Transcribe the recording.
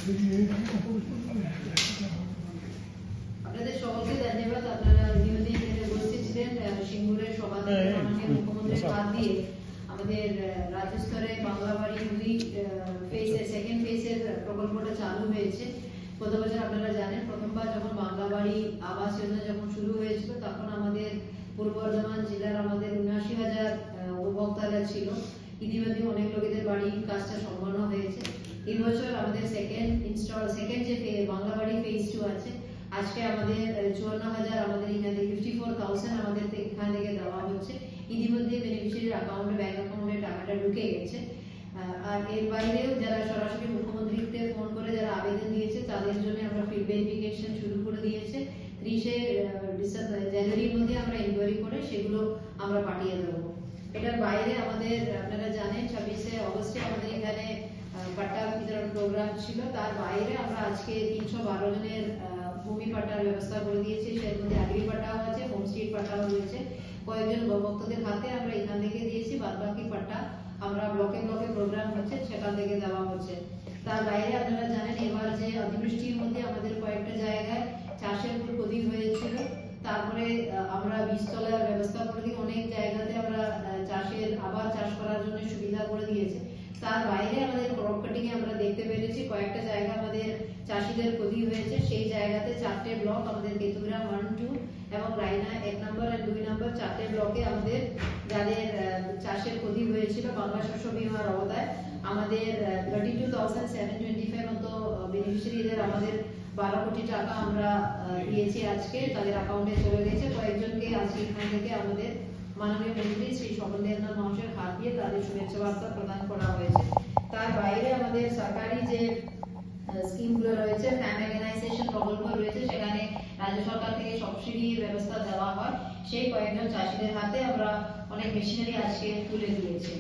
আপনাদের সকলকে ধন্যবাদ। আপনারা ইতিমধ্যেই উপস্থিত ছিলেন। সিঙ্গুরের সভাতে মাননীয় মুখ্যমন্ত্রীর হাত দিয়ে আমাদের রাজ্য স্তরে বাংলা বাড়ি 2 ফেজের সেকেন্ড ফেজের প্রকল্পটা চালু হয়েছে। গত বছর আপনারা জানেন প্রথমবার যখন বাংলা বাড়ি আবাস যোজনা যখন শুরু হয়েছিল তখন আমাদের পূর্ব বর্ধমান জেলার আমাদের ৭৯,০০০ উপভোক্তারা ছিল। ইতিমধ্যে অনেক লোকেদের বাড়ির কাজটা সম্পন্ন হয়েছে। এই বছর আমাদের সেকেন্ড যে বাংলা বাড়ি ফেজ 2 আছে, আজকে আমাদের ৫৪,০০০ আমাদের এখানে 54,000 আমাদের এখান থেকে দেওয়া হচ্ছে। ইতিমধ্যে বেনিফিশিয়ারির অ্যাকাউন্টে ব্যাংক অ্যাকাউন্টে টাকাটা ঢুকে গেছে। আর এর বাইরেও যারা সরাসরি মুখ্যমন্ত্রীকে ফোন করে যারা আবেদন দিয়েছে তাদের জন্য আমরা ফিল্ড ভেরিফিকেশন শুরু করে দিয়েছে। 30শে জানুয়ারির মধ্যে আমরা ইনকোয়ারি করে সেগুলো আমরা পাঠিয়ে দেবো। এটার বাইরে আমাদের আপনারা জানেন 26শে অগস্টে আমাদের এখানে পাট্টা বিতরণ প্রোগ্রাম ছিল। তার বাইরে আমরা আজকে 312 জনের ভূমি পাট্টার ব্যবস্থা করে দিয়েছি। সের মধ্যে আগ্রি পাট্টাও আছে, হোমস্টেড পাট্টাও রয়েছে। কয়েকজন ভক্তদের হাতে আমরা এখান থেকে দিয়েছি, বাদ বাকি পাট্টা আমরা ব্লকে ব্লকে প্রোগ্রাম হচ্ছে সেখান থেকে দেওয়া হচ্ছে। তার বাইরে আপনারা জানেন এবার যে অতিবৃষ্টির মধ্যে আমাদের কয়েকটা জায়গায় চাষের উপর ক্ষতি হয়েছিল, তারপরে আমরা বীজতলার ব্যবস্থা করে দিই। অনেক জায়গাতে আমরা চাষের আবার চাষ করার জন্য সুবিধা করে দিয়েছে। তার বাইরে আমাদের ক্রপ কাটিং এ আমরা দেখতে পেরেছি কয়েকটা জায়গা আমাদের চাষিদের ক্ষতি হয়েছে। সেই জায়গাতে 4টে ব্লক আমাদের কেতুগ্রাম 1, 2 এবং রায়না 1 নম্বর আর 2 নম্বর 4টে ব্লকে আমাদের যাদের চাষের ক্ষতি হয়েছিল বাংলা শস্য বীমার আওতায় আমাদের 32,725 মতো বেনিফিশিয়ারিদের আমাদের 12 কোটি টাকা আমরা দিয়েছি। আজকে তাদের অ্যাকাউন্টে চলে গেছে। কয়েকজনকে আজকে এখান থেকে আমাদের মাননীয় মন্ত্রী শ্রী স্বপন দেবনাথ মহাশয়ের হাত দিয়ে তাদের শুভেচ্ছা বার্তা প্রদান করা হয়েছে। তার বাইরে আমাদের সরকারি যে স্কিমগুলো রয়েছে, ফ্যাম মেকানাইজেশন প্রকল্প রয়েছে, সেখানে রাজ্য সরকার থেকে সাবসিডির ব্যবস্থা দেওয়া হয়। সেই কয়েকজন চাষিদের হাতে আমরা অনেক মেশিনারি আজকে তুলে দিয়েছি।